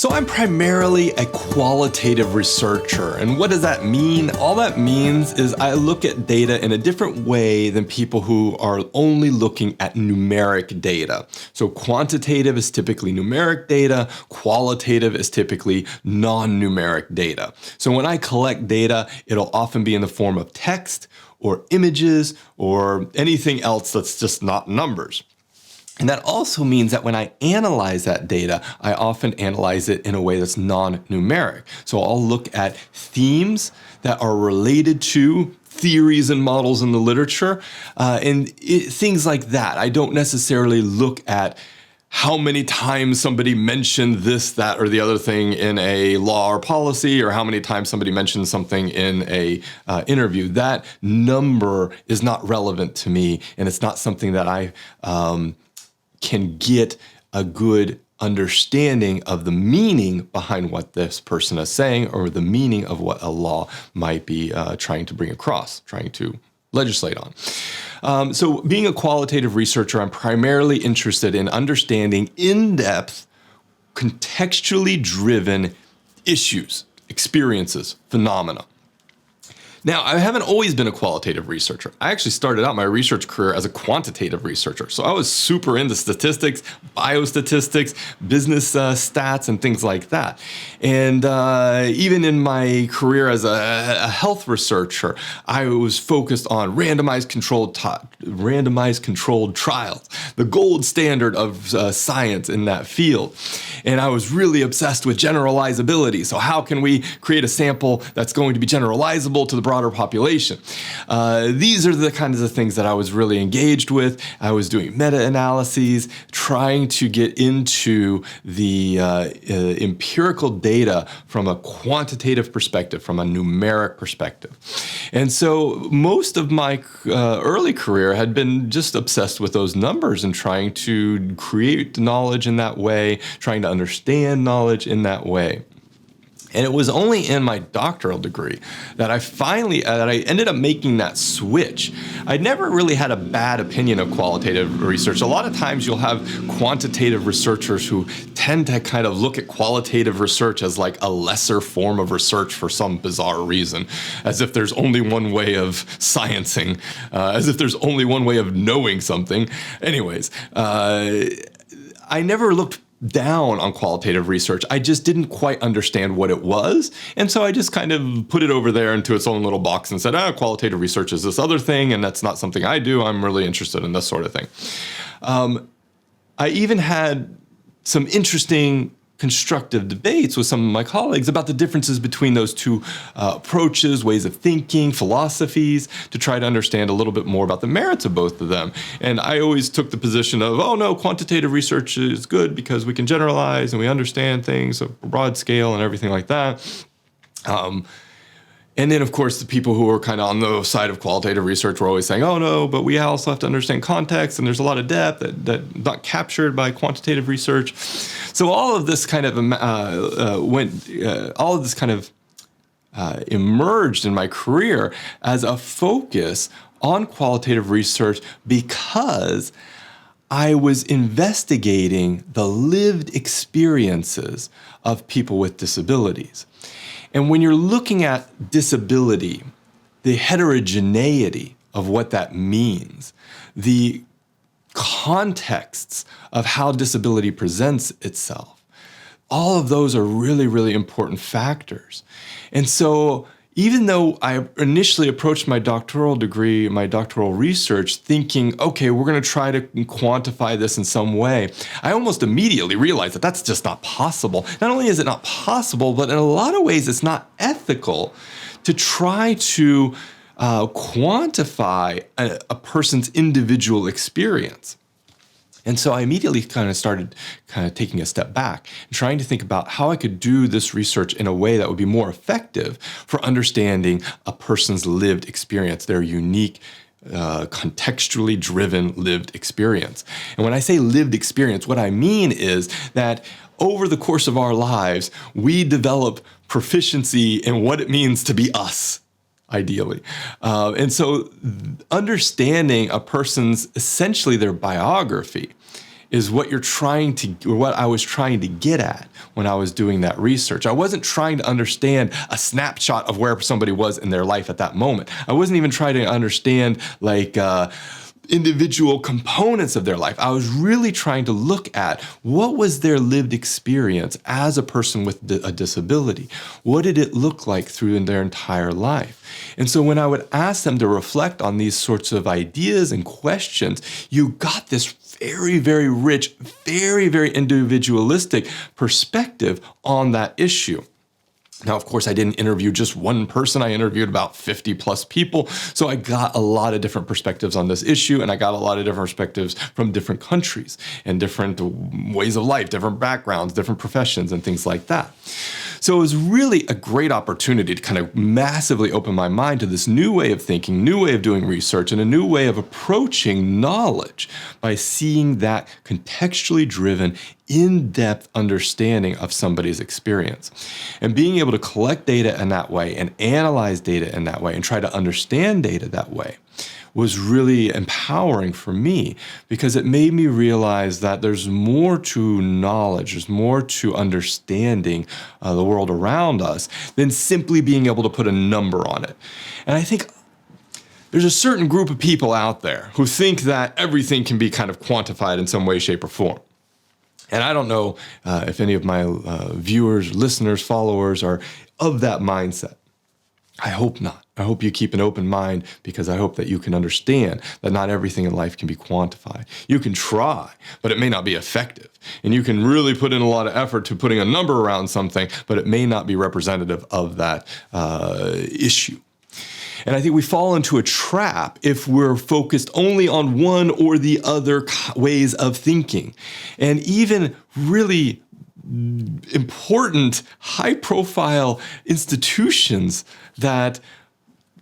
So I'm primarily a qualitative researcher. And what does that mean? All that means is I look at data in a different way than people who are only looking at numeric data. So quantitative is typically numeric data, qualitative is typically non-numeric data. So when I collect data, it'll often be in the form of text or images or anything else that's just not numbers. And that also means that when I analyze that data, I often analyze it in a way that's non-numeric. So I'll look at themes that are related to theories and models in the literature, things like that. I don't necessarily look at how many times somebody mentioned this, that, or the other thing in a law or policy, or how many times somebody mentioned something in a interview. That number is not relevant to me, and it's not something that I can get a good understanding of the meaning behind what this person is saying, or the meaning of what a law might be trying to bring across, trying to legislate on. So being a qualitative researcher, I'm primarily interested in understanding in-depth, contextually driven issues, experiences, phenomena. Now, I haven't always been a qualitative researcher. I actually started out my research career as a quantitative researcher. So I was super into statistics, biostatistics, business stats, and things like that. And even in my career as a health researcher, I was focused on randomized controlled trials, the gold standard of science in that field. And I was really obsessed with generalizability. So how can we create a sample that's going to be generalizable to the broader population? These are the kinds of things that I was really engaged with. I was doing meta-analyses, trying to get into the empirical data from a quantitative perspective, from a numeric perspective. And so most of my early career had been just obsessed with those numbers and trying to create knowledge in that way, trying to understand knowledge in that way. And it was only in my doctoral degree that I ended up making that switch. I'd never really had a bad opinion of qualitative research. A lot of times you'll have quantitative researchers who tend to kind of look at qualitative research as like a lesser form of research for some bizarre reason, as if there's only one way of sciencing, as if there's only one way of knowing something. Anyways, I never looked down on qualitative research. I just didn't quite understand what it was. And so I just kind of put it over there into its own little box and said, qualitative research is this other thing, and that's not something I do. I'm really interested in this sort of thing. I even had some interesting constructive debates with some of my colleagues about the differences between those two approaches, ways of thinking, philosophies, to try to understand a little bit more about the merits of both of them. And I always took the position of, oh no, quantitative research is good because we can generalize and we understand things at a broad scale and everything like that. And then, of course, the people who were kind of on the side of qualitative research were always saying, oh, no, but we also have to understand context, and there's a lot of depth that not captured by quantitative research. So all of this kind of emerged in my career as a focus on qualitative research because I was investigating the lived experiences of people with disabilities. And when you're looking at disability, the heterogeneity of what that means, the contexts of how disability presents itself, all of those are really, really important factors. And so even though I initially approached my doctoral degree, my doctoral research, thinking, okay, we're going to try to quantify this in some way, I almost immediately realized that that's just not possible. Not only is it not possible, but in a lot of ways, it's not ethical to try to quantify a person's individual experience. And so I immediately kind of started taking a step back and trying to think about how I could do this research in a way that would be more effective for understanding a person's lived experience, their unique, contextually driven lived experience. And when I say lived experience, what I mean is that over the course of our lives, we develop proficiency in what it means to be us, ideally. And so understanding a person's, essentially their biography, is what I was trying to get at when I was doing that research. I wasn't trying to understand a snapshot of where somebody was in their life at that moment. I wasn't even trying to understand individual components of their life. I was really trying to look at what was their lived experience as a person with a disability. What did it look like through their entire life? And so when I would ask them to reflect on these sorts of ideas and questions, you got this very, very rich, very, very individualistic perspective on that issue. Now, of course, I didn't interview just one person. I interviewed about 50 plus people. So I got a lot of different perspectives on this issue, and I got a lot of different perspectives from different countries and different ways of life, different backgrounds, different professions, and things like that. So it was really a great opportunity to kind of massively open my mind to this new way of thinking, new way of doing research, and a new way of approaching knowledge by seeing that contextually driven, in-depth understanding of somebody's experience. And being able to collect data in that way and analyze data in that way and try to understand data that way was really empowering for me, because it made me realize that there's more to knowledge, there's more to understanding the world around us than simply being able to put a number on it. And I think there's a certain group of people out there who think that everything can be kind of quantified in some way, shape, or form. And I don't know if any of my viewers, listeners, followers are of that mindset. I hope not. I hope you keep an open mind, because I hope that you can understand that not everything in life can be quantified. You can try, but it may not be effective. And you can really put in a lot of effort to putting a number around something, but it may not be representative of that issue. And I think we fall into a trap if we're focused only on one or the other ways of thinking. And even really important, high-profile institutions that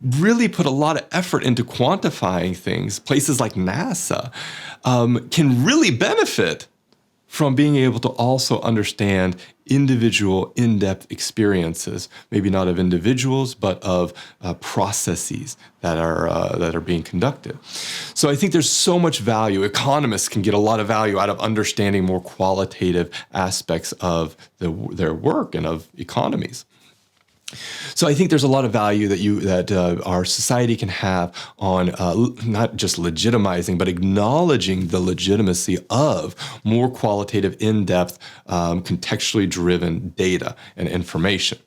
really put a lot of effort into quantifying things, places like NASA, can really benefit from being able to also understand individual, in-depth experiences, maybe not of individuals, but of processes that are being conducted. So I think there's so much value. Economists can get a lot of value out of understanding more qualitative aspects of their work and of economies. So I think there's a lot of value that our society can have on not just legitimizing, but acknowledging the legitimacy of more qualitative, in-depth, contextually driven data and information.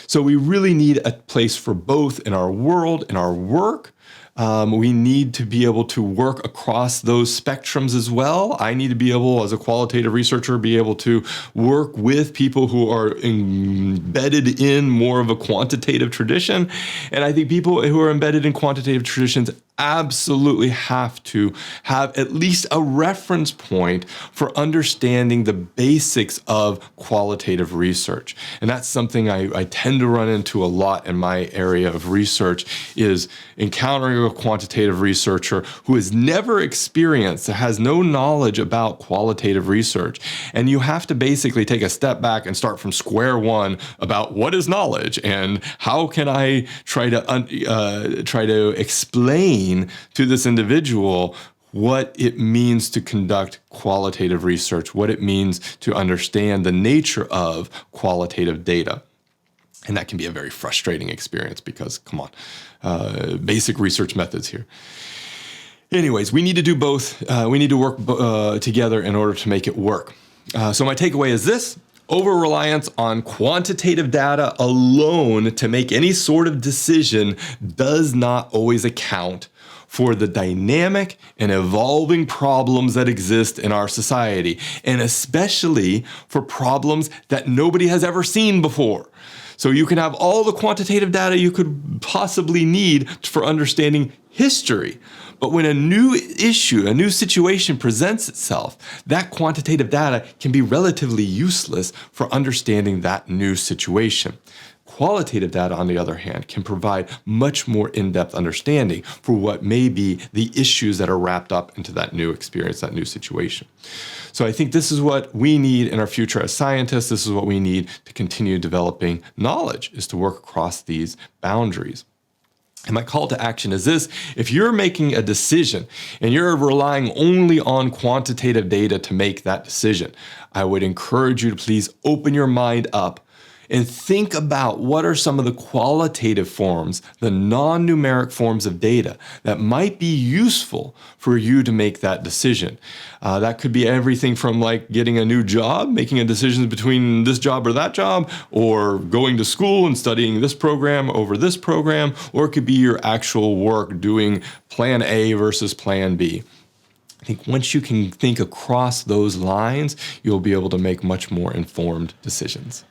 So we really need a place for both in our world, in our work. We need to be able to work across those spectrums as well. I need to be able, as a qualitative researcher, be able to work with people who are embedded in more of a quantitative tradition. And I think people who are embedded in quantitative traditions absolutely have to have at least a reference point for understanding the basics of qualitative research. And that's something I tend to run into a lot in my area of research, is encountering a quantitative researcher who has never experienced, has no knowledge about qualitative research. And you have to basically take a step back and start from square one about what is knowledge and how can I try to explain to this individual what it means to conduct qualitative research, what it means to understand the nature of qualitative data. And that can be a very frustrating experience because, come on, basic research methods here. Anyways, we need to do both. We need to work together in order to make it work. So my takeaway is this: over-reliance on quantitative data alone to make any sort of decision does not always account for the dynamic and evolving problems that exist in our society, and especially for problems that nobody has ever seen before. So you can have all the quantitative data you could possibly need for understanding history, but when a new issue, a new situation presents itself, that quantitative data can be relatively useless for understanding that new situation. Qualitative data, on the other hand, can provide much more in-depth understanding for what may be the issues that are wrapped up into that new experience, that new situation. So I think this is what we need in our future as scientists. This is what we need to continue developing knowledge, is to work across these boundaries. And my call to action is this: if you're making a decision and you're relying only on quantitative data to make that decision, I would encourage you to please open your mind up and think about what are some of the qualitative forms, the non-numeric forms of data that might be useful for you to make that decision. That could be everything from like getting a new job, making a decision between this job or that job, or going to school and studying this program over this program, or it could be your actual work doing plan A versus plan B. I think once you can think across those lines, you'll be able to make much more informed decisions.